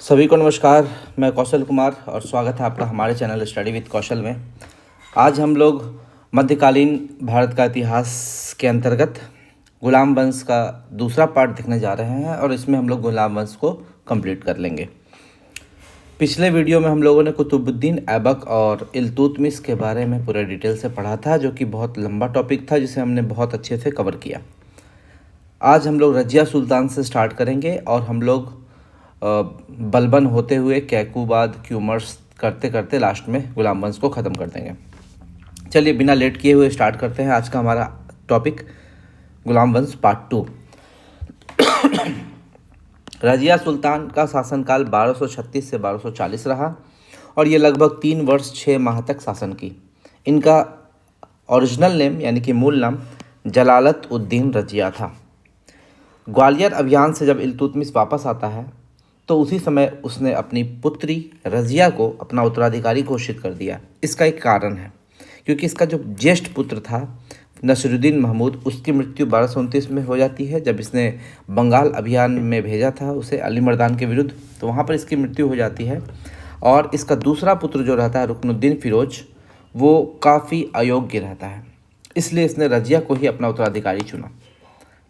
सभी को नमस्कार। मैं कौशल कुमार और स्वागत है आपका हमारे चैनल स्टडी विद कौशल में। आज हम लोग मध्यकालीन भारत का इतिहास के अंतर्गत गुलाम वंश का दूसरा पार्ट देखने जा रहे हैं और इसमें हम लोग गुलाम वंश को कंप्लीट कर लेंगे। पिछले वीडियो में हम लोगों ने कुतुबुद्दीन ऐबक और इल्तुतमिश के बारे में पूरे डिटेल से पढ़ा था, जो कि बहुत लंबा टॉपिक था जिसे हमने बहुत अच्छे से कवर किया। आज हम लोग रजिया सुल्तान से स्टार्ट करेंगे और हम लोग बलबन होते हुए कैकूबाद क्यूमर्स करते करते लास्ट में गुलाम वंश को ख़त्म कर देंगे। चलिए बिना लेट किए हुए स्टार्ट करते हैं आज का हमारा टॉपिक, गुलाम वंश पार्ट 2। रजिया सुल्तान का शासनकाल 1236 से 1240 रहा और ये लगभग 3 वर्ष 6 माह तक शासन की। इनका ओरिजिनल नेम यानी कि मूल नाम जलालत उद्दीन रजिया था। ग्वालियर अभियान से जब इल्तुतमिश वापस आता है तो उसी समय उसने अपनी पुत्री रजिया को अपना उत्तराधिकारी घोषित कर दिया। इसका एक कारण है, क्योंकि इसका जो ज्येष्ठ पुत्र था नसरुद्दीन महमूद, उसकी मृत्यु 1229 में हो जाती है जब इसने बंगाल अभियान में भेजा था उसे अली मर्दान के विरुद्ध, तो वहाँ पर इसकी मृत्यु हो जाती है। और इसका दूसरा पुत्र जो रहता है रुकनुद्दीन फिरोज, वो काफ़ी अयोग्य रहता है, इसलिए इसने रजिया को ही अपना उत्तराधिकारी चुना।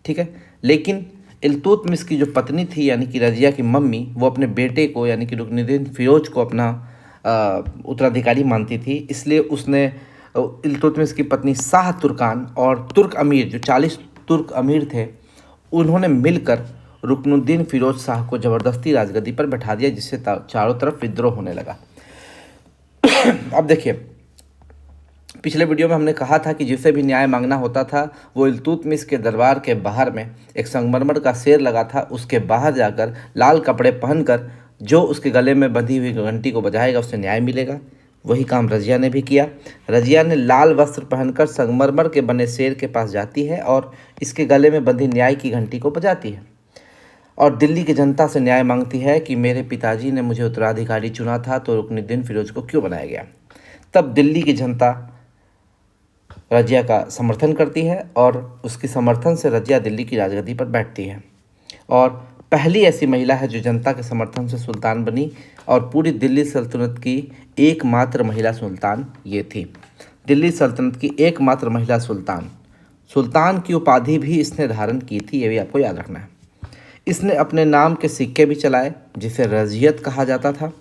ठीक है, लेकिन इल्तुतमिश की जो पत्नी थी यानी कि रजिया की मम्मी, वो अपने बेटे को यानी कि रुकनुद्दीन फिरोज को अपना उत्तराधिकारी मानती थी। इसलिए उसने इल्तुतमिश की पत्नी शाह तुर्कान और तुर्क अमीर, जो 40 तुर्क अमीर थे, उन्होंने मिलकर रुकनुद्दीन फिरोज शाह को ज़बरदस्ती राजगद्दी पर बैठा दिया, जिससे चारों तरफ विद्रोह होने लगा। अब देखिए, पिछले वीडियो में हमने कहा था कि जिसे भी न्याय मांगना होता था वो इल्तुतमिश के दरबार के बाहर में एक संगमरमर का शेर लगा था, उसके बाहर जाकर लाल कपड़े पहनकर जो उसके गले में बंधी हुई घंटी को बजाएगा उससे न्याय मिलेगा। वही काम रजिया ने भी किया। रजिया ने लाल वस्त्र पहनकर संगमरमर के बने शेर के पास जाती है और इसके गले में बंधी न्याय की घंटी को बजाती है और दिल्ली की जनता से न्याय मांगती है कि मेरे पिताजी ने मुझे उत्तराधिकारी चुना था तो रुकनुद्दीन फिरोज को क्यों बनाया गया। तब दिल्ली की जनता रजिया का समर्थन करती है और उसकी समर्थन से रजिया दिल्ली की राजगद्दी पर बैठती है और पहली ऐसी महिला है जो जनता के समर्थन से सुल्तान बनी और पूरी दिल्ली सल्तनत की एकमात्र महिला सुल्तान ये थी। दिल्ली सल्तनत की एकमात्र महिला सुल्तान। सुल्तान की उपाधि भी इसने धारण की थी, ये भी आपको याद रखना है। इसने अपने नाम के सिक्के भी चलाए जिसे रजियत कहा जाता था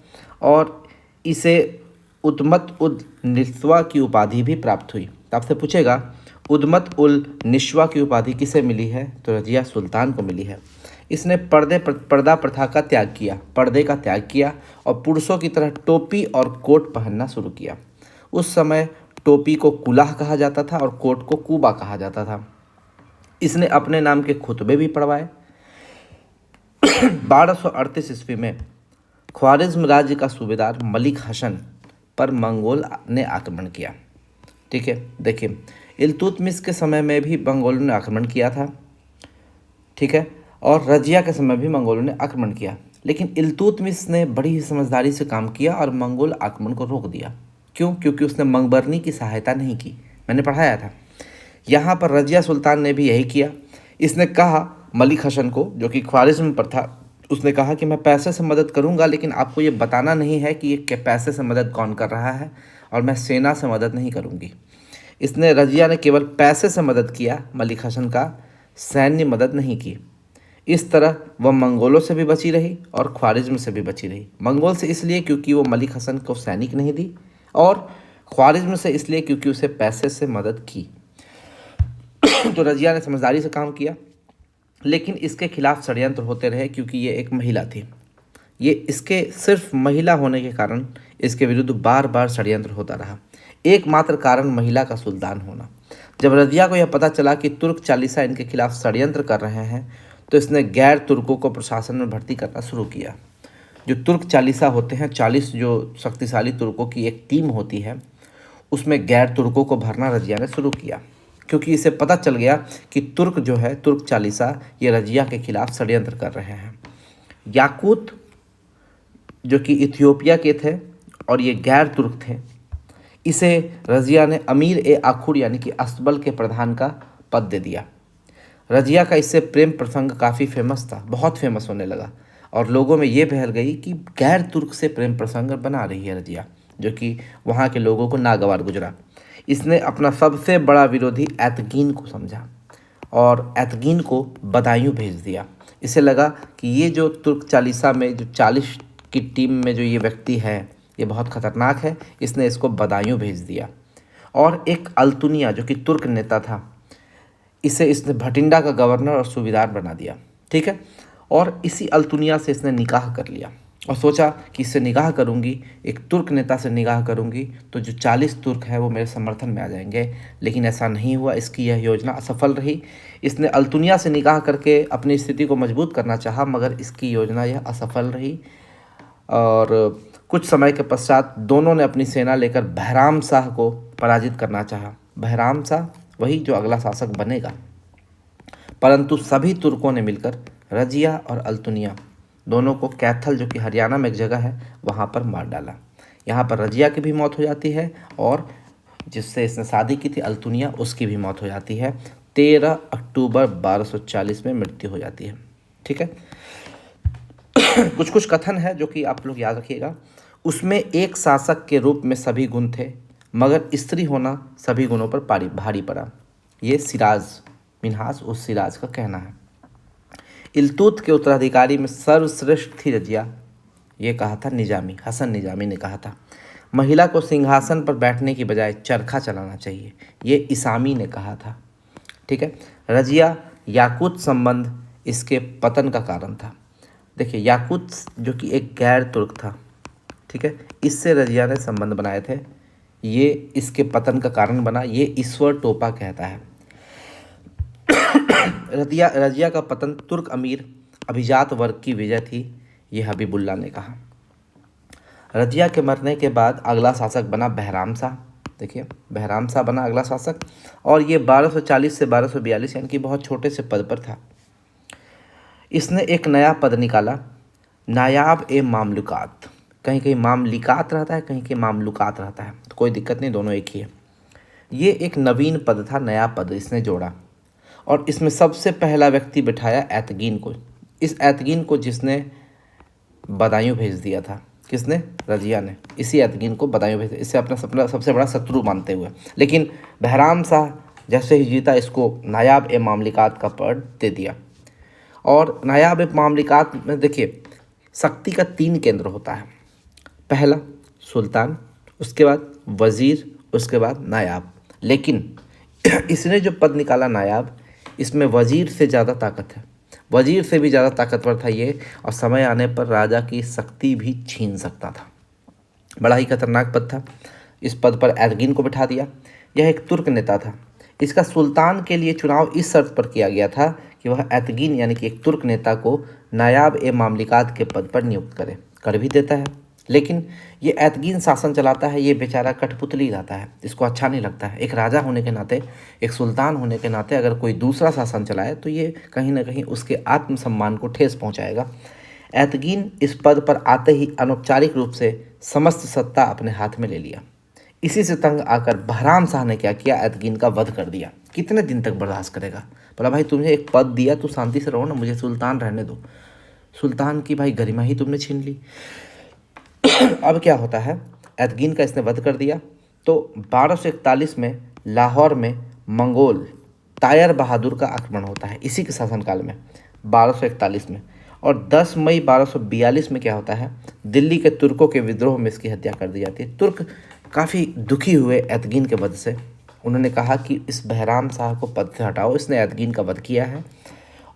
और इसे उद्मत उल निस्वा की उपाधि भी प्राप्त हुई। तो आपसे पूछेगा उद्मत उल निस्वा की उपाधि किसे मिली है, तो रजिया सुल्तान को मिली है। इसने पर्दा प्रथा का त्याग किया, पर्दे का त्याग किया और पुरुषों की तरह टोपी और कोट पहनना शुरू किया। उस समय टोपी को कुलाह कहा जाता था और कोट को कुबा कहा जाता था। इसने अपने नाम के खुतबे भी पढ़वाए। 1238 ईस्वी में ख्वारिज्म राज्य का सूबेदार मलिक हसन पर मंगोल ने आक्रमण किया। ठीक है, देखिए इल्तुतमिश के समय में भी मंगोलों ने आक्रमण किया था, ठीक है, और रजिया के समय भी मंगोलों ने आक्रमण किया, लेकिन इल्तुतमिश ने बड़ी ही समझदारी से काम किया और मंगोल आक्रमण को रोक दिया। क्यों? क्योंकि उसने मंगबरनी की सहायता नहीं की, मैंने पढ़ाया था। यहाँ पर रजिया सुल्तान ने भी यही किया। इसने कहा मलिक हसन को, जो कि ख्वारिज्म पर था, उसने कहा कि मैं पैसे से मदद करूंगा, लेकिन आपको ये बताना नहीं है कि ये पैसे से मदद कौन कर रहा है, और मैं सेना से मदद नहीं करूंगी। इसने रजिया ने केवल पैसे से मदद किया, मलिक हसन का सैन्य मदद नहीं की। इस तरह वह मंगोलों से भी बची रही और ख्वारिज्म से भी बची रही। मंगोल से इसलिए क्योंकि वो मलिक हसन को सैनिक नहीं दी, और ख्वारिज्म से इसलिए क्योंकि उसे पैसे से मदद की। तो रजिया ने समझदारी से काम किया, लेकिन इसके खिलाफ षड्यंत्र होते रहे क्योंकि ये एक महिला थी। ये इसके सिर्फ महिला होने के कारण इसके विरुद्ध बार बार षड्यंत्र होता रहा। एकमात्र कारण महिला का सुल्तान होना। जब रजिया को यह पता चला कि तुर्क चालीसा इनके खिलाफ षड्यंत्र कर रहे हैं तो इसने गैर तुर्कों को प्रशासन में भर्ती करना शुरू किया। जो तुर्क चालीसा होते हैं, 40 जो शक्तिशाली तुर्कों की एक टीम होती है, उसमें गैर तुर्कों को भरना रजिया ने शुरू किया, क्योंकि इसे पता चल गया कि तुर्क जो है, तुर्क चालीसा, ये रजिया के खिलाफ षड्यंत्र कर रहे हैं। याकूत जो कि इथियोपिया के थे और ये गैर तुर्क थे, इसे रजिया ने अमीर ए आखुर यानी कि अस्तबल के प्रधान का पद दे दिया। रजिया का इससे प्रेम प्रसंग काफ़ी फेमस था, बहुत फेमस होने लगा और लोगों में ये फैल गई कि गैर तुर्क से प्रेम प्रसंग बना रही है रजिया, जो कि वहाँ के लोगों को नागवार गुजरा। इसने अपना सबसे बड़ा विरोधी एतगीन को समझा और एतगीन को बदायूं भेज दिया। इसे लगा कि ये जो तुर्क चालीसा में जो 40 की टीम में जो ये व्यक्ति है ये बहुत खतरनाक है, इसने इसको बदायूं भेज दिया। और एक अल्तुनिया जो कि तुर्क नेता था, इसे इसने भटिंडा का गवर्नर और सूबेदार बना दिया। ठीक है, और इसी अल्तुनिया से इसने निकाह कर लिया और सोचा कि इससे निकाह करूंगी, एक तुर्क नेता से निकाह करूंगी तो जो 40 तुर्क हैं वो मेरे समर्थन में आ जाएंगे। लेकिन ऐसा नहीं हुआ, इसकी यह योजना असफल रही। इसने अल्तुनिया से निकाह करके अपनी स्थिति को मजबूत करना चाहा, मगर इसकी योजना यह असफल रही। और कुछ समय के पश्चात दोनों ने अपनी सेना लेकर बहराम शाह को पराजित करना चाहा। बहराम शाह वही जो अगला शासक बनेगा। परंतु सभी तुर्कों ने मिलकर रजिया और अल्तुनिया दोनों को कैथल, जो कि हरियाणा में एक जगह है, वहाँ पर मार डाला। यहाँ पर रजिया की भी मौत हो जाती है और जिससे इसने शादी की थी अल्तुनिया, उसकी भी मौत हो जाती है। 13 अक्टूबर 1240 में मृत्यु हो जाती है। ठीक है, कुछ कुछ कथन है जो कि आप लोग याद रखिएगा। उसमें एक शासक के रूप में सभी गुण थे, मगर स्त्री होना सभी गुणों पर भारी पड़ा। ये सिराज मिन्हास उस सिराज का कहना है। इल्तुत के उत्तराधिकारी में सर्वश्रेष्ठ थी रजिया, ये कहा था निजामी, हसन निजामी ने कहा था। महिला को सिंहासन पर बैठने की बजाय चरखा चलाना चाहिए, ये इसामी ने कहा था। ठीक है, रजिया याकूत संबंध इसके पतन का कारण था। देखिए, याकूत जो कि एक गैर तुर्क था, ठीक है, इससे रजिया ने संबंध बनाए थे, ये इसके पतन का कारण बना, ये ईश्वर टोपा कहता है। रजिया का पतन तुर्क अमीर अभिजात वर्ग की वजह थी, ये हबीबुल्लाह ने कहा। रजिया के मरने के बाद अगला शासक बना बहराम शाह। देखिए, बहराम शाह बना अगला शासक और ये 1240 से 1242 यानी कि बहुत छोटे से पद पर था। इसने एक नया पद निकाला, नायाब ए मामलुकात। कहीं कहीं मामलिकात रहता है, कहीं कहीं मामलुकात रहता है, तो कोई दिक्कत नहीं, दोनों एक ही है। ये एक नवीन पद था, नया पद इसने जोड़ा और इसमें सबसे पहला व्यक्ति बिठाया एतगीन को। इस एतगीन को जिसने बदायूं भेज दिया था, किसने? रजिया ने। इसी एतगीन को बदायूं भेज दिया, इसे अपना सबसे बड़ा शत्रु मानते हुए। लेकिन बहराम शाह जैसे ही जीता, इसको नायाब ए मामलिकात का पद दे दिया। और नायाब ए मामलिकात में देखिए, शक्ति का 3 केंद्र होता है। पहला सुल्तान, उसके बाद वज़ीर, उसके बाद नायाब। लेकिन इसने जो पद निकाला नायाब, इसमें वज़ीर से ज़्यादा ताकत है, वज़ीर से भी ज़्यादा ताकतवर था ये, और समय आने पर राजा की शक्ति भी छीन सकता था। बड़ा ही खतरनाक पद था। इस पद पर एतगीन को बिठा दिया। यह एक तुर्क नेता था। इसका सुल्तान के लिए चुनाव इस शर्त पर किया गया था कि वह एतगीन यानी कि एक तुर्क नेता को नायाब ए मामलिकात के पद पर नियुक्त करे। कर भी देता है, लेकिन ये एतगीन शासन चलाता है, ये बेचारा कठपुतली रहता है, इसको अच्छा नहीं लगता है। एक राजा होने के नाते, एक सुल्तान होने के नाते अगर कोई दूसरा शासन चलाए तो ये कहीं ना कहीं उसके आत्मसम्मान को ठेस पहुंचाएगा। एतगीन इस पद पर आते ही अनौपचारिक रूप से समस्त सत्ता अपने हाथ में ले लिया। इसी से तंग आकर बहराम शाह ने क्या किया? एतगीन का वध कर दिया। कितने दिन तक बर्दाश्त करेगा? बोला भाई तुमने एक पद दिया तो शांति से रहो ना, मुझे सुल्तान रहने दो। सुल्तान की भाई गरिमा ही तुमने छीन ली। अब क्या होता है, एतगीन का इसने वध कर दिया तो 1241 में लाहौर में मंगोल तायर बहादुर का आक्रमण होता है, इसी के शासनकाल में 1241 में। और 10 मई 1242 में क्या होता है, दिल्ली के तुर्कों के विद्रोह में इसकी हत्या कर दी जाती है। तुर्क काफ़ी दुखी हुए एतगीन के वध से। उन्होंने कहा कि इस बहराम शाह को पद से हटाओ, इसने एतगीन का वध किया है,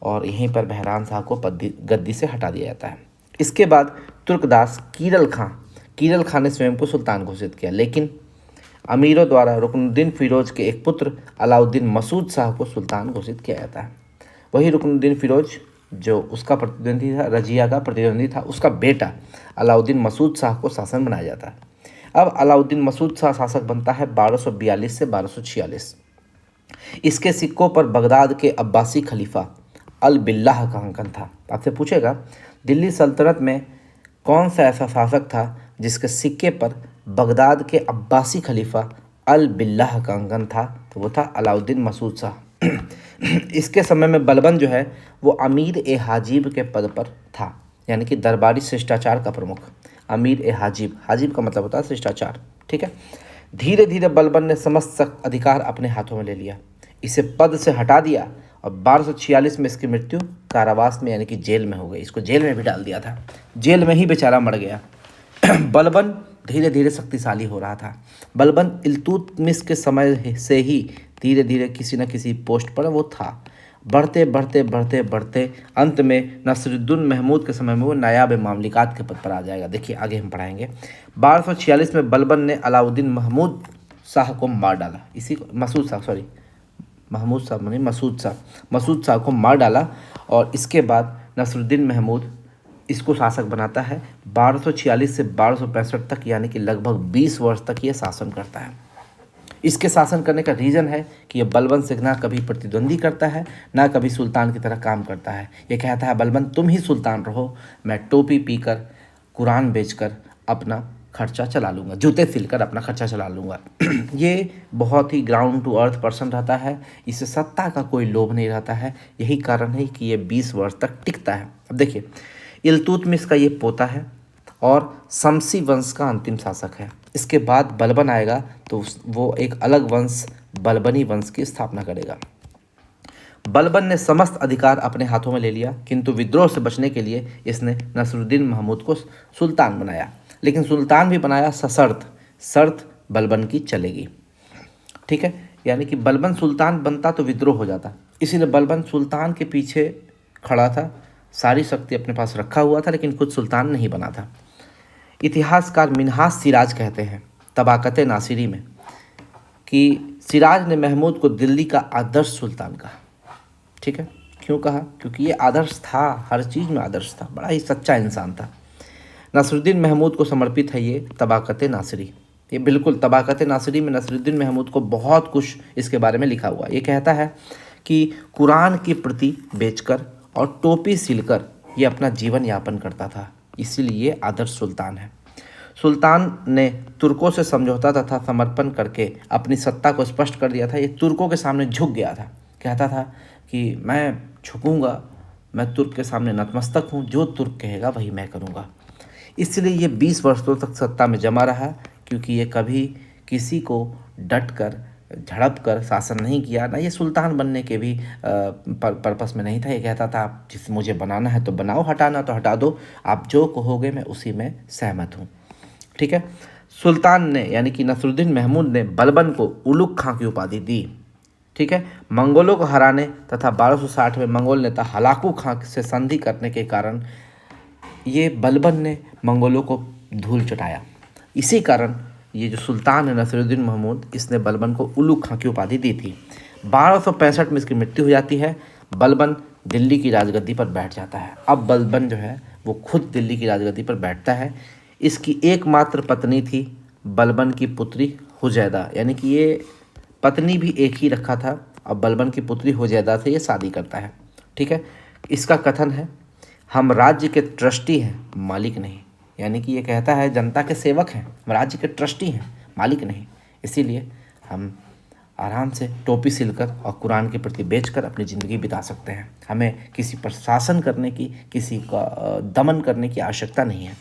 और यहीं पर बहराम शाह को गद्दी से हटा दिया जाता है। इसके बाद तुर्कदास कीरल खां ने स्वयं को सुल्तान घोषित किया, लेकिन अमीरों द्वारा रुकनुद्दीन फिरोज के एक पुत्र अलाउद्दीन मसूद शाह को सुल्तान घोषित किया जाता है। वही रुकनुद्दीन फिरोज जो उसका प्रतिद्वंदी था, रजिया का प्रतिद्वंदी था, उसका बेटा अलाउद्दीन मसूद शाह को शासन बनाया जाता है। अब अलाउद्दीन मसूद शाह शासक बनता है 1242 से 1246। इसके सिक्कों पर बगदाद के अब्बासी खलीफा अल बिल्लाह का अंकन था। आपसे पूछेगा दिल्ली सल्तनत में कौन सा ऐसा शासक था जिसके सिक्के पर बगदाद के अब्बासी खलीफा अल बिल्लाह का अंकन था? तो वो था अलाउद्दीन मसूद शाह। इसके समय में बलबन जो है वो अमीर ए हाजिब के पद पर था। यानी कि दरबारी शिष्टाचार का प्रमुख। अमीर ए हाजिब, हाजिब का मतलब होता है शिष्टाचार, ठीक है। धीरे धीरे बलबन ने समस्त अधिकार अपने हाथों में ले लिया, इसे पद से हटा दिया और 1246 में इसकी मृत्यु कारावास में यानी कि जेल में हो गई। इसको जेल में भी डाल दिया था, जेल में ही बेचारा मर गया। बलबन धीरे धीरे शक्तिशाली हो रहा था। बलबन इल्तुतमिश के समय से ही धीरे धीरे किसी न किसी पोस्ट पर वो था। बढ़ते बढ़ते बढ़ते बढ़ते अंत में नसरुद्दीन महमूद के समय में वो नायाब मामलिकात के पद पर आ जाएगा। देखिए आगे हम पढ़ाएंगे। 1246 में बलबन ने अलाउद्दीन महमूद शाह को मार डाला। इसी को मसूद शाह, सॉरी महमूद साहब नहीं, मसूद शाह को मार डाला और इसके बाद नसरुद्दीन महमूद इसको शासक बनाता है। 1246 से 1265 तक यानी कि लगभग 20 वर्ष तक ये शासन करता है। इसके शासन करने का रीज़न है कि ये बलबन से ना कभी प्रतिद्वंदी करता है, ना कभी सुल्तान की तरह काम करता है। ये कहता है बलबन तुम ही सुल्तान रहो, मैं टोपी पीकर कुरान बेचकर अपना खर्चा चला लूँगा, जूते सिलकर अपना खर्चा चला लूँगा। ये बहुत ही ग्राउंड टू अर्थ पर्सन रहता है, इसे सत्ता का कोई लोभ नहीं रहता है। यही कारण है कि ये 20 वर्ष तक टिकता है। अब देखिए, इल्तुतमिश का ये पोता है और शमसी वंश का अंतिम शासक है। इसके बाद बलबन आएगा तो वो एक अलग वंश बलबनी वंश की स्थापना करेगा। बलबन ने समस्त अधिकार अपने हाथों में ले लिया, किंतु विद्रोह से बचने के लिए इसने नसरुद्दीन महमूद को सुल्तान बनाया। लेकिन सुल्तान भी बनाया सशर्त, शर्त बलबन की चलेगी, ठीक है। यानी कि बलबन सुल्तान बनता तो विद्रोह हो जाता, इसीलिए बलबन सुल्तान के पीछे खड़ा था, सारी शक्ति अपने पास रखा हुआ था, लेकिन खुद सुल्तान नहीं बना था। इतिहासकार मिन्हाज सिराज कहते हैं तबाकत नासिरी में कि सिराज ने महमूद को दिल्ली का आदर्श सुल्तान कहा, ठीक है। क्यों कहा? क्योंकि ये आदर्श था, हर चीज़ में आदर्श था, बड़ा ही सच्चा इंसान था। नसरुद्दीन महमूद को समर्पित है ये तबाकत नासिरी। ये बिल्कुल तबाकत नासिरी में नसरुद्दीन महमूद को बहुत कुछ इसके बारे में लिखा हुआ। ये कहता है कि कुरान की प्रति बेचकर और टोपी सिलकर ये अपना जीवन यापन करता था, इसीलिए आदर्श सुल्तान है। सुल्तान ने तुर्कों से समझौता तथा समर्पण करके अपनी सत्ता को स्पष्ट कर दिया था। ये तुर्कों के सामने झुक गया था, कहता था कि मैं झुकूंगा, मैं तुर्क के सामने नतमस्तक हूँ, जो तुर्क कहेगा वही मैं करूँगा। इसलिए ये 20 वर्षों तक सत्ता में जमा रहा, क्योंकि ये कभी किसी को डट कर झड़प कर शासन नहीं किया, ना ये सुल्तान बनने के भी पर्पस में नहीं था। ये कहता था आप जिस मुझे बनाना है तो बनाओ, हटाना तो हटा दो, आप जो कहोगे मैं उसी में सहमत हूँ, ठीक है। सुल्तान ने यानी कि नसरुद्दीन महमूद ने बलबन को उलुग खां की उपाधि दी, ठीक है। मंगोलों को हराने तथा 1260 में मंगोल नेता हलाकू खां से संधि करने के कारण ये बलबन ने मंगोलों को धूल चटाया। इसी कारण ये जो सुल्तान है नसरुद्दीन महमूद, इसने बलबन को उलुग खां की उपाधि दी थी। 1265 में इसकी मृत्यु हो जाती है। बलबन दिल्ली की राजगद्दी पर बैठ जाता है। अब बलबन जो है वो खुद दिल्ली की राजगद्दी पर बैठता है। इसकी एकमात्र पत्नी थी बलबन की पुत्री हुजैदा, यानी कि ये पत्नी भी एक ही रखा था। अब बलबन की पुत्री हुजैदा से ये शादी करता है, ठीक है। इसका कथन है हम राज्य के ट्रस्टी हैं, मालिक नहीं। यानी कि ये कहता है जनता के सेवक हैं, हम राज्य के ट्रस्टी हैं, मालिक नहीं। इसीलिए हम आराम से टोपी सिलकर और कुरान के प्रति बेचकर अपनी ज़िंदगी बिता सकते हैं। हमें किसी पर शासन करने की, किसी का दमन करने की आवश्यकता नहीं है।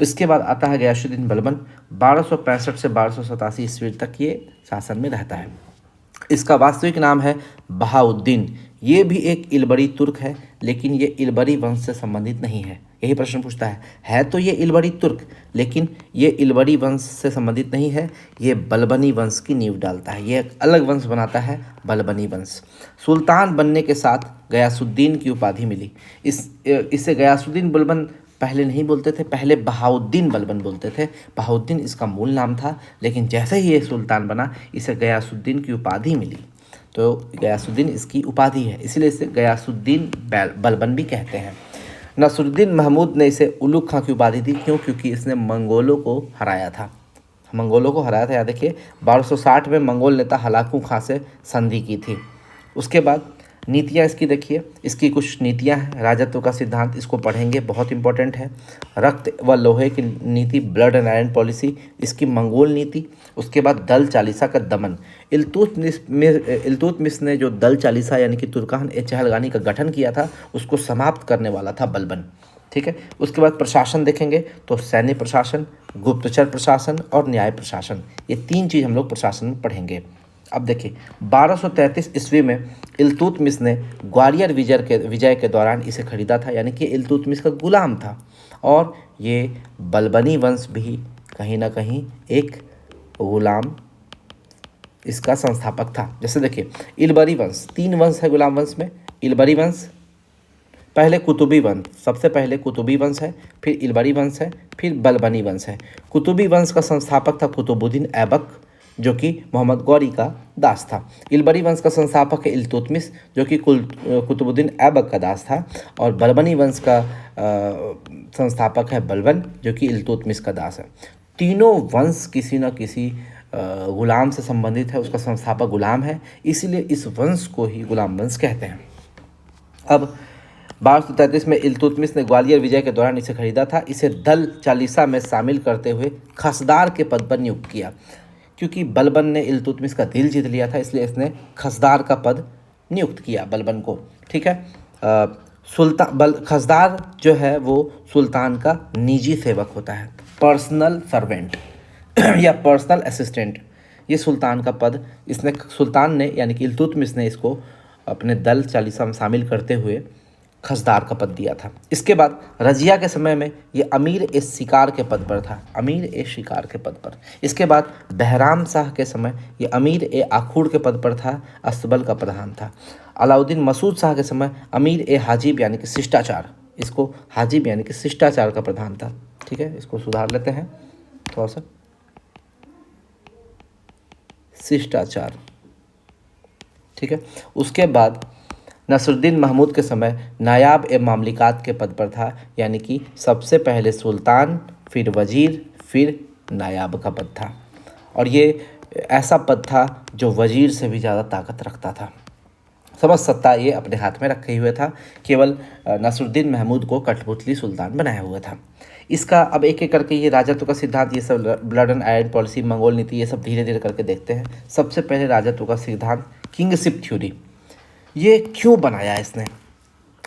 इसके बाद आता है गयासुद्दीन बलबन। 1265 से 1287 ईस्वी तक ये शासन में रहता है। इसका वास्तविक नाम है बहाउद्दीन। ये भी एक इलबरी तुर्क है, लेकिन ये इलबरी वंश से संबंधित नहीं है। यही प्रश्न पूछता है तो ये इलबरी तुर्क, लेकिन ये इलबरी वंश से संबंधित नहीं है। ये बलबनी वंश की नींव डालता है, ये एक अलग वंश बनाता है, बलबनी वंश। सुल्तान बनने के साथ गयासुद्दीन की उपाधि मिली। इसे गयासुद्दीन बलबन पहले नहीं बोलते थे, पहले बहाउद्दीन बलबन बोलते थे। बहाउद्दीन इसका मूल नाम था, लेकिन जैसे ही ये सुल्तान बना इसे गयासुद्दीन की उपाधि मिली, तो गयासुद्दीन इसकी उपाधि है, इसलिए इसे गयासुद्दीन बलबन भी कहते हैं। नसरुद्दीन महमूद ने इसे उलुग खां की उपाधि दी, क्यों? क्योंकि इसने मंगोलों को हराया था। याद देखिए 1260 में मंगोल नेता हलाकू खां से संधि की थी। उसके बाद नीतियाँ इसकी देखिए, इसकी कुछ नीतियाँ हैं। राजत्व का सिद्धांत, इसको पढ़ेंगे, बहुत इंपॉर्टेंट है। रक्त व लोहे की नीति, ब्लड एंड आयरन पॉलिसी, इसकी मंगोल नीति। उसके बाद दल चालीसा का दमन। इल्तुतमिश ने जो दल चालीसा यानी कि तुर्कान ए चहलगानी का गठन किया था, उसको समाप्त करने वाला था बलबन। ठीक है। उसके बाद प्रशासन देखेंगे तो सैन्य प्रशासन, गुप्तचर प्रशासन और न्याय प्रशासन, ये 3 चीज़ हम लोग प्रशासन में पढ़ेंगे। अब देखिए 1233 ईस्वी में इल्तुतमिश ने ग्वालियर विजय के दौरान इसे खरीदा था, यानी कि इल्तुतमिश का गुलाम था। और ये बलबनी वंश भी कहीं ना कहीं एक गुलाम इसका संस्थापक था। जैसे देखिए इलबरी वंश, 3 वंश है गुलाम वंश में। इलबरी वंश, पहले कुतुबी वंश, सबसे पहले कुतुबी वंश है, फिर इलबरी वंश है, फिर बलबनी वंश है। कुतुबी वंश का संस्थापक था कुतुबुद्दीन ऐबक, जो कि मोहम्मद गौरी का दास था। इलबरी वंश का संस्थापक है इल्तुतमिश, जो कि कुतुबुद्दीन ऐबक का दास था। और बलबनी वंश का संस्थापक है बलबन, जो कि इल्तुतमिश का दास है। तीनों वंश किसी न किसी गुलाम से संबंधित है, उसका संस्थापक गुलाम है, इसीलिए इस वंश को ही गुलाम वंश कहते हैं। अब 1233 में इल्तुतमिश ने ग्वालियर विजय के दौरान इसे खरीदा था। इसे दल चालीसा में शामिल करते हुए खसदार के पद पर नियुक्त किया। क्योंकि बलबन ने इल्तुतमिश का दिल जीत लिया था, इसलिए इसने खसदार का पद नियुक्त किया बलबन को। ठीक है। खसदार जो है वो सुल्तान का निजी सेवक होता है, पर्सनल सर्वेंट या पर्सनल असिस्टेंट। ये सुल्तान का पद सुल्तान ने यानी कि इल्तुतमिश ने इसको अपने दल चालीसा में शामिल करते हुए खसदार का पद दिया था। इसके बाद रजिया के समय में ये अमीर ए शिकार के पद पर था, अमीर ए शिकार के पद पर। इसके बाद बहराम शाह के समय ये अमीर ए आखूड़ के पद पर था, अस्तबल का प्रधान था। अलाउद्दीन मसूद शाह के समय अमीर ए हाजिब यानी कि शिष्टाचार, इसको हाजिब यानी कि शिष्टाचार का प्रधान था। ठीक है, इसको सुधार लेते हैं थोड़ा सा, शिष्टाचार। ठीक है। उसके बाद नसरुद्दीन महमूद के समय नायाब ए मामलिकात के पद पर था, यानी कि सबसे पहले सुल्तान, फिर वजीर, फिर नायाब का पद था। और ये ऐसा पद था जो वजीर से भी ज़्यादा ताकत रखता था। समझ सत्ता ये अपने हाथ में रखे हुए था, केवल नसरुद्दीन महमूद को कठपुतली सुल्तान बनाया हुआ था। इसका अब एक एक करके ये राजत्व का सिद्धांत, ये सब blood and iron policy, Mongol नीति, ये सब धीरे धीरे करके देखते हैं। सबसे पहले राजत्व का सिद्धांत किंगशिप थ्योरी, ये क्यों बनाया इसने,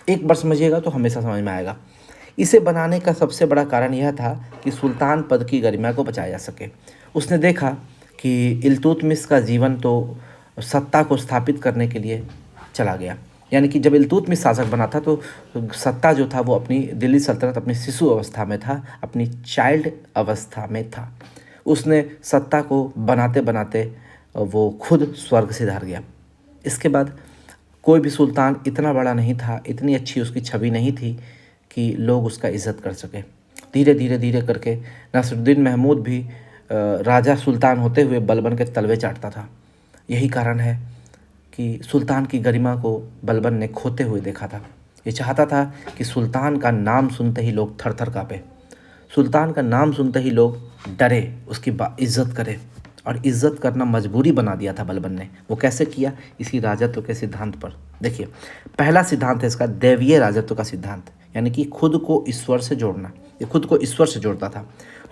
एक बार समझिएगा तो हमेशा समझ में आएगा। इसे बनाने का सबसे बड़ा कारण यह था कि सुल्तान पद की गरिमा को बचाया जा सके। उसने देखा कि इल्तुतमिश का जीवन तो सत्ता को स्थापित करने के लिए चला गया, यानी कि जब इल्तुतमिश शासक बना था तो सत्ता जो था वो अपनी दिल्ली सल्तनत अपनी शिशु अवस्था में था, अपनी चाइल्ड अवस्था में था। उसने सत्ता को बनाते बनाते वो खुद स्वर्ग से धार गया। इसके बाद कोई भी सुल्तान इतना बड़ा नहीं था, इतनी अच्छी उसकी छवि नहीं थी कि लोग उसका इज़्ज़त कर सके। धीरे धीरे धीरे करके नसरुद्दीन महमूद भी राजा सुल्तान होते हुए बलबन के तलवे चाटता था। यही कारण है कि सुल्तान की गरिमा को बलबन ने खोते हुए देखा था। ये चाहता था कि सुल्तान का नाम सुनते ही लोग थर थर काँपे, सुल्तान का नाम सुनते ही लोग डरे, उसकी इज़्ज़त करें। और इज़्ज़त करना मजबूरी बना दिया था बलबन ने। वो कैसे किया, इसी राजत्व के सिद्धांत पर। देखिए पहला सिद्धांत है इसका दैवीय राजत्व का सिद्धांत, यानी कि खुद को ईश्वर से जोड़ना। ये खुद को ईश्वर से जोड़ता था।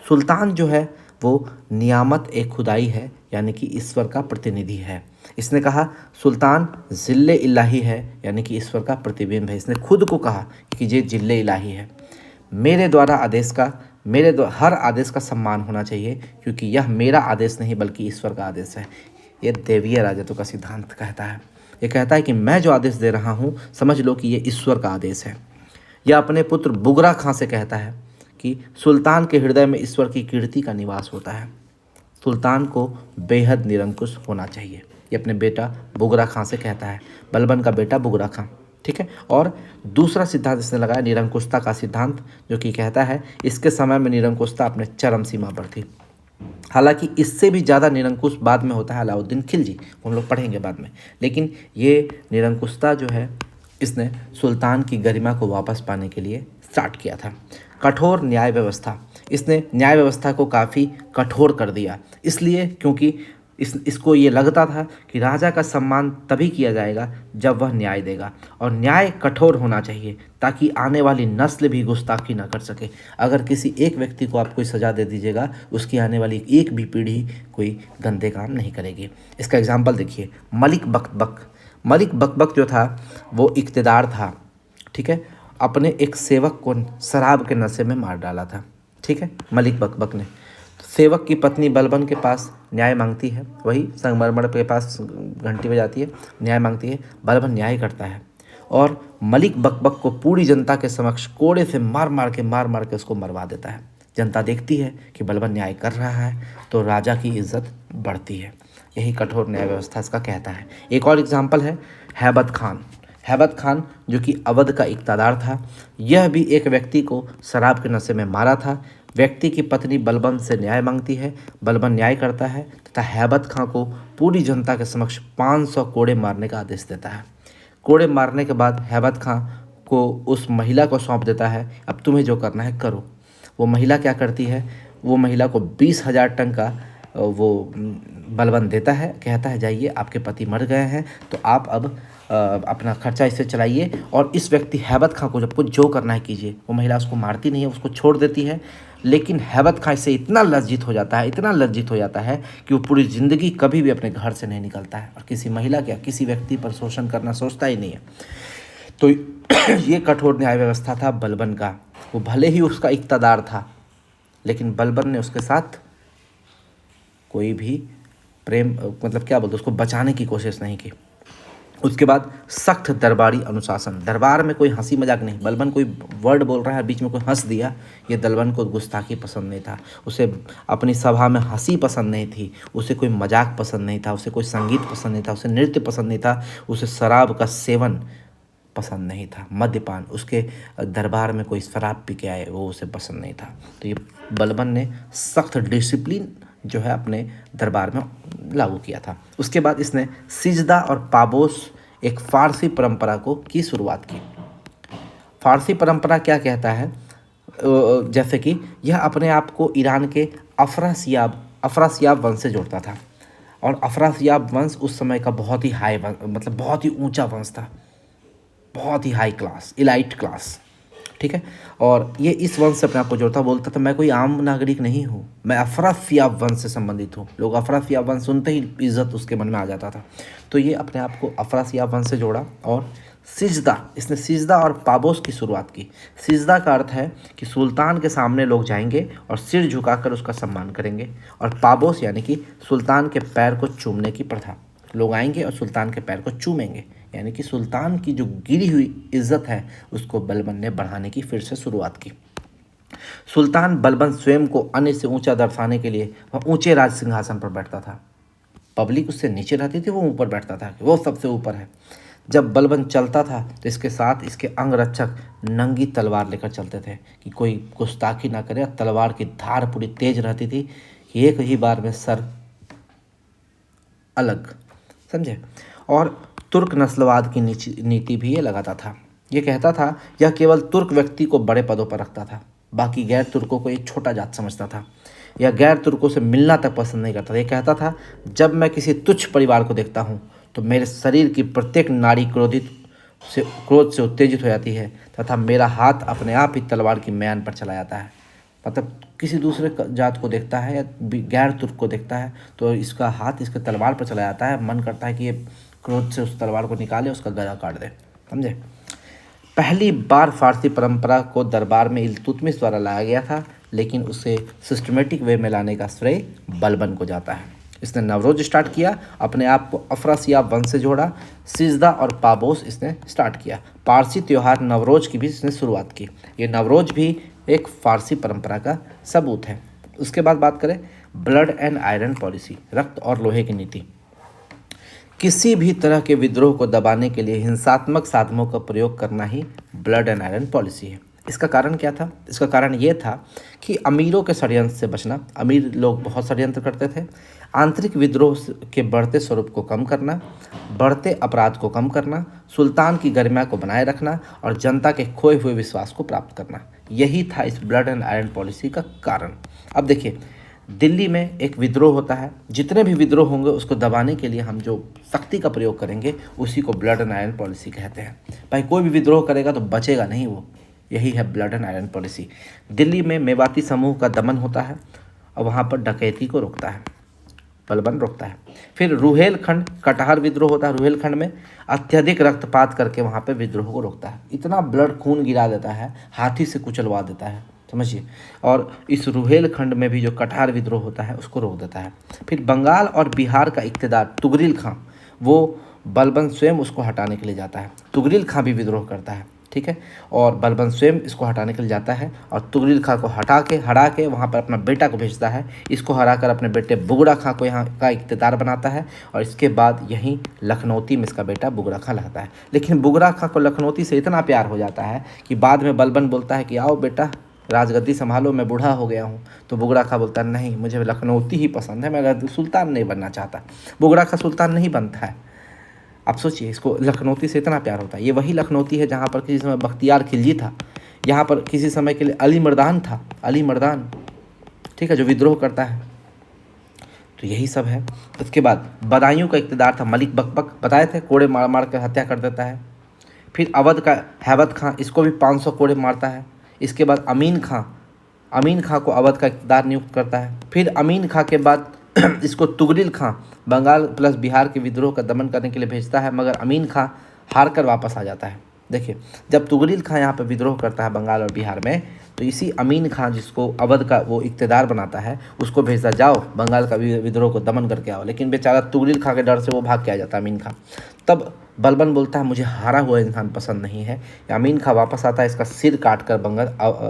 सुल्तान जो है वो नियामत एक खुदाई है, यानी कि ईश्वर का प्रतिनिधि है। इसने कहा सुल्तान जिल्ले इलाही है, यानी कि ईश्वर का प्रतिबिंब है। इसने खुद को कहा कि ये जिल्ले इलाही है, मेरे द्वारा आदेश का, हर आदेश का सम्मान होना चाहिए, क्योंकि यह मेरा आदेश नहीं बल्कि ईश्वर का आदेश है। ये दैवीय राजत्व का सिद्धांत कहता है। ये कहता है कि मैं जो आदेश दे रहा हूँ समझ लो कि ये ईश्वर का आदेश है। यह अपने पुत्र बुगरा खां से कहता है कि सुल्तान के हृदय में ईश्वर की कीर्ति का निवास होता है, सुल्तान को बेहद निरंकुश होना चाहिए। ये अपने बेटा बुगरा खां से कहता है, बलबन का बेटा बुगरा खां। ठीक है। और दूसरा सिद्धांत इसने लगाया निरंकुशता का सिद्धांत, जो कि कहता है इसके समय में निरंकुशता अपने चरम सीमा पर थी। हालांकि इससे भी ज़्यादा निरंकुश बाद में होता है अलाउद्दीन खिलजी, हम लोग पढ़ेंगे बाद में। लेकिन ये निरंकुशता जो है इसने सुल्तान की गरिमा को वापस पाने के लिए स्टार्ट किया था। कठोर न्याय व्यवस्था, इसने न्याय व्यवस्था को काफ़ी कठोर कर दिया, इसलिए क्योंकि इसको ये लगता था कि राजा का सम्मान तभी किया जाएगा जब वह न्याय देगा, और न्याय कठोर होना चाहिए ताकि आने वाली नस्ल भी गुस्ताखी ना कर सके। अगर किसी एक व्यक्ति को आप कोई सज़ा दे दीजिएगा, उसकी आने वाली एक भी पीढ़ी कोई गंदे काम नहीं करेगी। इसका एग्जाम्पल देखिए, मलिक बकबक। मलिक बकबक जो था वो इक़्तिदार था, ठीक है, अपने एक सेवक को शराब के नशे में मार डाला था। ठीक है, मलिक बकबक ने। तो सेवक की पत्नी बलबन के पास न्याय मांगती है, वही संगमरमर के पास घंटी बजाती है, न्याय मांगती है। बलबन न्याय करता है और मलिक बकबक को पूरी जनता के समक्ष कोड़े से मार मार के उसको मरवा देता है। जनता देखती है कि बलबन न्याय कर रहा है तो राजा की इज्जत बढ़ती है। यही कठोर न्याय व्यवस्था इसका कहता है। एक और एग्जाम्पल है हैबत खान। हैबत खान जो कि अवध का इक़्तिदार था, यह भी एक व्यक्ति को शराब के नशे में मारा था। व्यक्ति की पत्नी बलबन से न्याय मांगती है, बलबन न्याय करता है तथा हैबत खां को पूरी जनता के समक्ष 500 कोड़े मारने का आदेश देता है। कोड़े मारने के बाद हैबत खां को उस महिला को सौंप देता है, अब तुम्हें जो करना है करो। वो महिला क्या करती है, वो महिला को 20,000 टन का वो बलबन देता है, कहता है जाइए आपके पति मर गए हैं तो आप अब अपना खर्चा इससे चलाइए और इस व्यक्ति हैबत खां को जब कुछ जो करना है कीजिए। वो महिला उसको मारती नहीं है, उसको छोड़ देती है, लेकिन हैबत खां इससे इतना लज्जित हो जाता है, इतना लज्जित हो जाता है कि वो पूरी ज़िंदगी कभी भी अपने घर से नहीं निकलता है और किसी महिला क्या किसी व्यक्ति पर शोषण करना सोचता ही नहीं है। तो ये कठोर न्याय व्यवस्था था बलबन का। वो भले ही उसका इक़्तिदार था, लेकिन बलबन ने उसके साथ कोई भी प्रेम मतलब क्या बोलते उसको बचाने की कोशिश नहीं की। उसके बाद सख्त दरबारी अनुशासन। दरबार में कोई हंसी मजाक नहीं। बलबन कोई वर्ड बोल रहा है, बीच में कोई हंस दिया, ये बलबन को गुस्ताखी पसंद नहीं था। उसे अपनी सभा में हंसी पसंद नहीं थी, उसे कोई मजाक पसंद नहीं था, उसे कोई संगीत पसंद नहीं था, उसे नृत्य पसंद नहीं था, उसे शराब का सेवन पसंद नहीं था, मद्यपान। उसके दरबार में कोई शराब पी के आए वो उसे पसंद नहीं था। तो ये बलबन ने सख्त डिसिप्लिन जो है अपने दरबार में लागू किया था। उसके बाद इसने सिजदा और पाबोस एक फ़ारसी परंपरा को की शुरुआत की। फ़ारसी परंपरा क्या कहता है, जैसे कि यह अपने आप को ईरान के अफरासियाब वंश से जोड़ता था और अफरासियाब वंश उस समय का बहुत ही हाई मतलब बहुत ही ऊंचा वंश था, बहुत ही हाई क्लास, इलाइट क्लास। ठीक है, और ये इस वंश से अपने आप को जोड़ता, बोलता था मैं कोई आम नागरिक नहीं हूँ, मैं अफरासियाब वंश से संबंधित हूँ। लोग अफरासियाब वंश सुनते ही इज्जत उसके मन में आ जाता था। तो ये अपने आप को अफरासियाब वंश से जोड़ा। और सिजदा, इसने सिजदा और पाबोस की शुरुआत की। सिजदा का अर्थ है कि सुल्तान के सामने लोग जाएंगे और सिर झुकाकर उसका सम्मान करेंगे, और पाबोस यानी कि सुल्तान के पैर को चूमने की प्रथा। लोग आएंगे और सुल्तान के पैर को चूमेंगे, यानी कि सुल्तान की जो गिरी हुई इज्जत है उसको बलबन ने बढ़ाने की फिर से शुरुआत की। सुल्तान बलबन स्वयं को अन्य से ऊंचा दर्शाने के लिए वह ऊंचे राज सिंहासन पर बैठता था। पब्लिक उससे नीचे रहती थी, वो ऊपर बैठता था कि वो सबसे ऊपर है। जब बलबन चलता था तो इसके साथ इसके अंगरक्षक नंगी तलवार लेकर चलते थे कि कोई गुस्ताखी ना करे। तलवार की धार पूरी तेज रहती थी कि एक ही बार में सर अलग, समझे। और तुर्क नस्लवाद की नीति भी ये लगाता था। ये कहता था यह केवल तुर्क व्यक्ति को बड़े पदों पर रखता था, बाकी गैर तुर्कों को एक छोटा जात समझता था। यह गैर तुर्कों से मिलना तक पसंद नहीं करता। ये कहता था जब मैं किसी तुच्छ परिवार को देखता हूँ तो मेरे शरीर की प्रत्येक नाड़ी क्रोध से उत्तेजित हो जाती है तथा मेरा हाथ अपने आप ही तलवार की म्यान पर चला जाता है। मतलब किसी दूसरे जात को देखता है या गैर तुर्क को देखता है तो इसका हाथ इसके तलवार पर चला जाता है, मन करता है कि ये क्रोध से उस तलवार को निकाले, उसका गला काट दे, समझे। पहली बार फारसी परंपरा को दरबार में इल्तुतमिश द्वारा लाया गया था, लेकिन उसे सिस्टमेटिक वे में लाने का श्रेय बलबन को जाता है। इसने नवरोज स्टार्ट किया, अपने आप को अफरासियाब वंश से जोड़ा। सिजदा और पाबोस इसने स्टार्ट किया। पारसी त्यौहार नवरोज की भी इसने शुरुआत की। ये नवरोज भी एक फारसी परंपरा का सबूत है। उसके बाद बात करें ब्लड एंड आयरन पॉलिसी, रक्त और लोहे की नीति। किसी भी तरह के विद्रोह को दबाने के लिए हिंसात्मक साधनों का प्रयोग करना ही ब्लड एंड आयरन पॉलिसी है। इसका कारण क्या था? इसका कारण ये था कि अमीरों के षड्यंत्र से बचना। अमीर लोग बहुत षड्यंत्र करते थे। आंतरिक विद्रोह के बढ़ते स्वरूप को कम करना, बढ़ते अपराध को कम करना, सुल्तान की गरिमा को बनाए रखना और जनता के खोए हुए विश्वास को प्राप्त करना, यही था इस ब्लड एंड आयरन पॉलिसी का कारण। अब देखिए, दिल्ली में एक विद्रोह होता है, जितने भी विद्रोह होंगे उसको दबाने के लिए हम जो शक्ति का प्रयोग करेंगे उसी को ब्लड एंड आयरन पॉलिसी कहते हैं। भाई कोई भी विद्रोह करेगा तो बचेगा नहीं वो, यही है blood and iron policy. Delhi में मेवाती समूह का दमन होता है और वहाँ पर डकैती को रोकता है। बलबन रोकता है। फिर रुहेलखंड कटहर विद्रोह होता है। रुहेलखंड में अत्यधिक रक्तपात करके वहाँ पे विद्रोह को रोकता है। इतना ब्लड खून गिरा देता है, हाथी से कुचलवा देता है, समझिए। और इस रुहेलखंड में भी जो कटहर विद्रोह होता है उसको रोक देता है। फिर बंगाल और बिहार का इक़्तिदार तुगरिल खां, वो बलबन स्वयं उसको हटाने के लिए जाता है। तुगरिल खां भी विद्रोह करता है, ठीक है, और बलबन स्वयं इसको हटाने के लिए जाता है और तुगरिल खां को हरा के वहाँ पर अपना बेटा को भेजता है। इसको हराकर अपने बेटे बुगड़ा खां को यहाँ का इक़्तिदार बनाता है और इसके बाद यहीं लखनौती में इसका बेटा बुगड़ा खां लगता है। लेकिन बुगड़ा खां को लखनौती से इतना प्यार हो जाता है कि बाद में बलबन बोलता है कि आओ बेटा राजगद्दी संभालो, मैं बूढ़ा हो गया हूँ। तो बुगड़ा खां बोलता है नहीं, मुझे लखनौती ही पसंद है, मैं सुल्तान नहीं बनना चाहता। बुगड़ा खां सुल्तान नहीं बनता है। आप सोचिए, इसको लखनौती से इतना प्यार होता है। ये वही लखनौती है जहाँ पर किसी समय बख्तियार खिलजी था, यहाँ पर किसी समय के लिए अली मर्दान था, अली मर्दान, ठीक है, जो विद्रोह करता है। तो यही सब है। उसके बाद बदायूं का इक़्तिदार था मलिक बकबक, बताए थे, कोड़े मार मार कर हत्या कर देता है। फिर अवध का हैबत खां, इसको भी 500 कोड़े मारता है। इसके बाद अमीन खां को अवध का इक़्तिदार नियुक्त करता है। फिर अमीन खां के बाद इसको तुगरिल खां बंगाल प्लस बिहार के विद्रोह का दमन करने के लिए भेजता है, मगर अमीन खां हार कर वापस आ जाता है। देखिए, जब तुगरिल खां यहाँ पर विद्रोह करता है बंगाल और बिहार में, तो इसी अमीन खां जिसको अवध का वो इक़्तिदार बनाता है उसको भेजता, जाओ बंगाल का विद्रोह को दमन करके आओ। लेकिन बेचारा तुगरिल खां के डर से वो भाग के आ जाता है अमीन खां। तब बलबन बोलता है मुझे हारा हुआ इंसान पसंद नहीं है। अमीन खां वापस आता है, इसका सिर काट कर बंगाल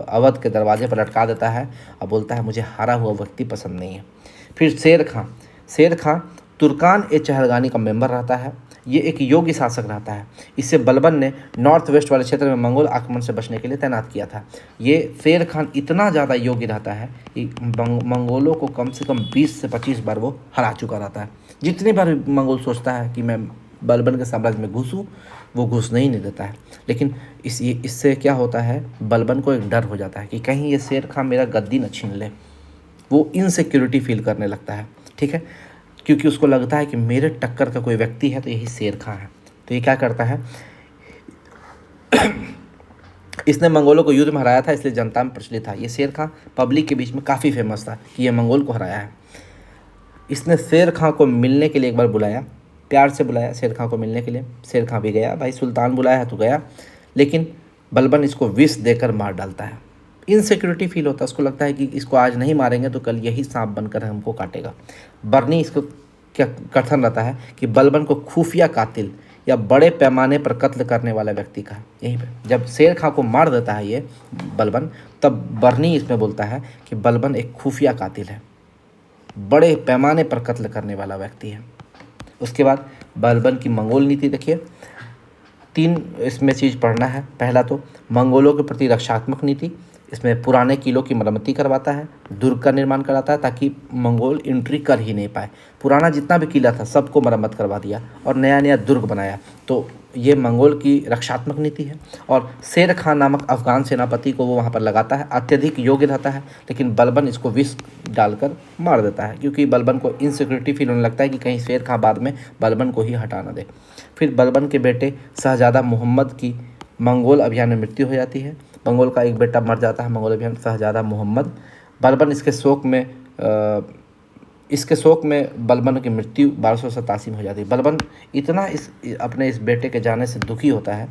अवध के दरवाजे पर लटका देता है और बोलता है मुझे हारा हुआ व्यक्ति पसंद नहीं है। फिर शेर खां तुर्कान ए चहलगानी का मेंबर रहता है। ये एक योग्य शासक रहता है। इसे बलबन ने नॉर्थ वेस्ट वाले क्षेत्र में मंगोल आक्रमण से बचने के लिए तैनात किया था। ये शेर खान इतना ज़्यादा योग्य रहता है कि मंगोलों को कम से कम 20 से 25 बार वो हरा चुका रहता है। जितनी बार मंगोल सोचता है कि मैं बलबन के साम्राज्य में घुसूँ, वो घुसने ही नहीं देता है। लेकिन इससे क्या होता है, बलबन को एक डर हो जाता है कि कहीं ये शेर खान मेरा गद्दी न छीन ले। वो इनसिक्योरिटी फील करने लगता है, ठीक है, क्योंकि उसको लगता है कि मेरे टक्कर का कोई व्यक्ति है तो यही शेर खां है। तो ये क्या करता है, इसने मंगोलों को युद्ध में हराया था, इसलिए जनता में प्रचलित था। ये शेर खां पब्लिक के बीच में काफ़ी फेमस था कि ये मंगोल को हराया है। इसने शेर खां को मिलने के लिए एक बार बुलाया, प्यार से बुलाया शेर खां को मिलने के लिए। शेर खां भी गया, भाई सुल्तान बुलाया है तो गया। लेकिन बलबन इसको विष देकर मार डालता है। इनसिक्योरिटी फील होता है, उसको लगता है कि इसको आज नहीं मारेंगे तो कल यही सांप बनकर हमको काटेगा। बर्नी इसको क्या कथन रहता है कि बलबन को खुफिया कातिल या बड़े पैमाने पर कत्ल करने वाला व्यक्ति का। यहीं पे जब शेर खां को मार देता है ये बलबन, तब बर्नी इसमें बोलता है कि बलबन एक खुफिया कातिल है, बड़े पैमाने पर कत्ल करने वाला व्यक्ति है। उसके बाद बलबन की मंगोल नीति देखिए, 3 इसमें चीज़ पढ़ना है। पहला तो मंगोलों के प्रति रक्षात्मक नीति, इसमें पुराने किलों की मरम्मती करवाता है, दुर्ग का निर्माण कराता है ताकि मंगोल एंट्री कर ही नहीं पाए। पुराना जितना भी किला था सबको मरम्मत करवा दिया और नया नया दुर्ग बनाया। तो ये मंगोल की रक्षात्मक नीति है। और शेर खान नामक अफगान सेनापति को वो वहाँ पर लगाता है, अत्यधिक योग्य रहता है, लेकिन बलबन इसको विष डालकर मार देता है क्योंकि बलबन को इनसिक्योरिटी फील होने लगता है कि कहीं शेर खां बाद में बलबन को ही हटा ना दे। फिर बलबन के बेटे शहजादा मोहम्मद की मंगोल अभियान में मृत्यु हो जाती है। मंगोल का एक बेटा मर जाता है मंगोल अभियान, शहजादा मोहम्मद। बलबन इसके शोक में बलबन की मृत्यु 1287 में हो जाती है। बलबन इतना अपने इस बेटे के जाने से दुखी होता है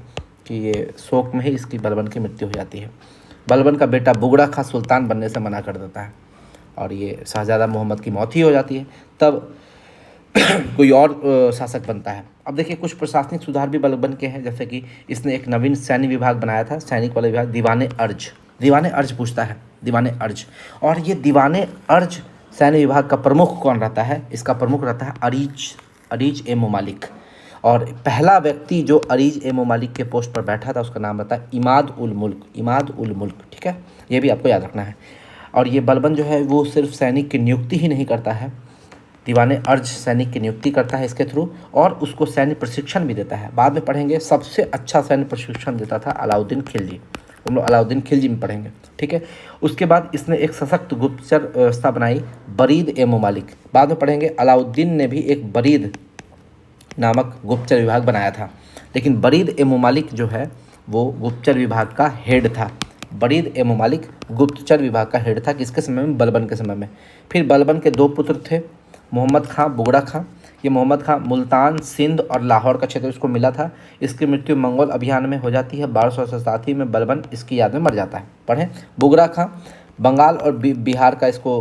कि ये शोक में ही इसकी बलबन की मृत्यु हो जाती है। बलबन का बेटा बुगड़ा खां सुल्तान बनने से मना कर देता है और ये शहजादा मोहम्मद की मौत ही हो जाती है। तब कोई और शासक बनता है। अब देखिए, कुछ प्रशासनिक सुधार भी बलबन के हैं, जैसे कि इसने एक नवीन सैन्य विभाग बनाया था, सैनिक वाला विभाग, दीवाने अर्ज पूछता है, दीवाने अर्ज। और ये दीवाने अर्ज सैन्य विभाग का प्रमुख कौन रहता है, इसका प्रमुख रहता है अरीज ए ममालिक। और पहला व्यक्ति जो अरीज ए ममालिक के पोस्ट पर बैठा था उसका नाम रहता है इमाद उल मुल्क, ठीक है, ये भी आपको याद रखना है। और ये बलबन जो है वो सिर्फ सैनिक की नियुक्ति ही नहीं करता है, दीवाने अर्ज सैनिक की नियुक्ति करता है इसके थ्रू, और उसको सैन्य प्रशिक्षण भी देता है। बाद में पढ़ेंगे सबसे अच्छा सैन्य प्रशिक्षण देता था अलाउद्दीन खिलजी, हम लोग अलाउद्दीन खिलजी में पढ़ेंगे, ठीक है। उसके बाद इसने एक सशक्त गुप्तचर व्यवस्था बनाई, बरीद ए ममालिक। बाद में पढ़ेंगे अलाउद्दीन ने भी एक बरीद नामक गुप्तचर विभाग बनाया था, लेकिन बरीद ए ममालिक जो है वो गुप्तचर विभाग का हेड था। बरीद ए ममालिक गुप्तचर विभाग का हेड था, किसके समय में, बलबन के समय में। फिर बलबन के 2 पुत्र थे, मोहम्मद खां बुगड़ा खां। ये मोहम्मद खां मुल्तान, सिंध और लाहौर का क्षेत्र इसको मिला था। इसकी मृत्यु मंगोल अभियान में हो जाती है। 1287 में बलबन इसकी याद में मर जाता है। पढ़ें, बुगड़ा खां बंगाल और बिहार का इसको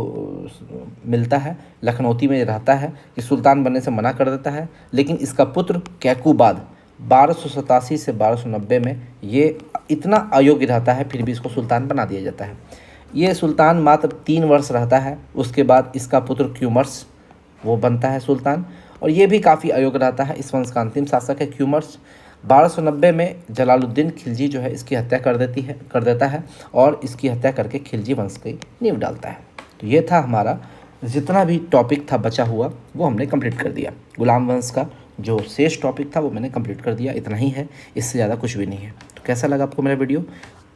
मिलता है, लखनौती में रहता है। ये सुल्तान बनने से मना कर देता है, लेकिन इसका पुत्र कैकुबाद 1287 से 1290 में ये इतना अयोग्य रहता है, फिर भी इसको सुल्तान बना दिया जाता है। ये सुल्तान मात्र 3 वर्ष रहता है, उसके बाद इसका पुत्र क्यूमर्स वो बनता है सुल्तान, और ये भी काफ़ी अयोग्य रहता है। इस वंश का अंतिम शासक है क्यूमर्स। 1290 में जलालुद्दीन खिलजी जो है इसकी हत्या कर देता है और इसकी हत्या करके खिलजी वंश की नींव डालता है। तो ये था हमारा जितना भी टॉपिक था बचा हुआ वो हमने कंप्लीट कर दिया। गुलाम वंश का जो शेष टॉपिक था वो मैंने कंप्लीट कर दिया, इतना ही है, इससे ज़्यादा कुछ भी नहीं है। तो कैसा लगा आपको मेरा वीडियो?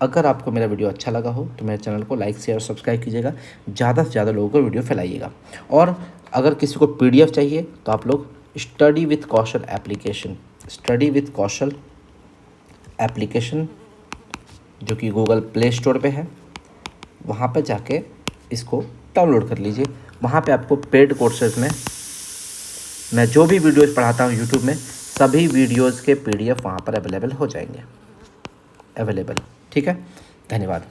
अगर आपको मेरा वीडियो अच्छा लगा हो तो मेरे चैनल को लाइक शेयर और सब्सक्राइब कीजिएगा, ज़्यादा से ज़्यादा लोगों को वीडियो फैलाइएगा। और अगर किसी को PDF चाहिए तो आप लोग स्टडी विथ कौशल एप्लीकेशन जो कि गूगल प्ले स्टोर पे है, वहाँ पे जाके इसको डाउनलोड कर लीजिए। वहाँ पे आपको पेड कोर्सेज में मैं जो भी वीडियोज़ पढ़ाता हूँ यूट्यूब में, सभी वीडियोज़ के PDF वहाँ पर अवेलेबल हो जाएंगे। ठीक है, धन्यवाद।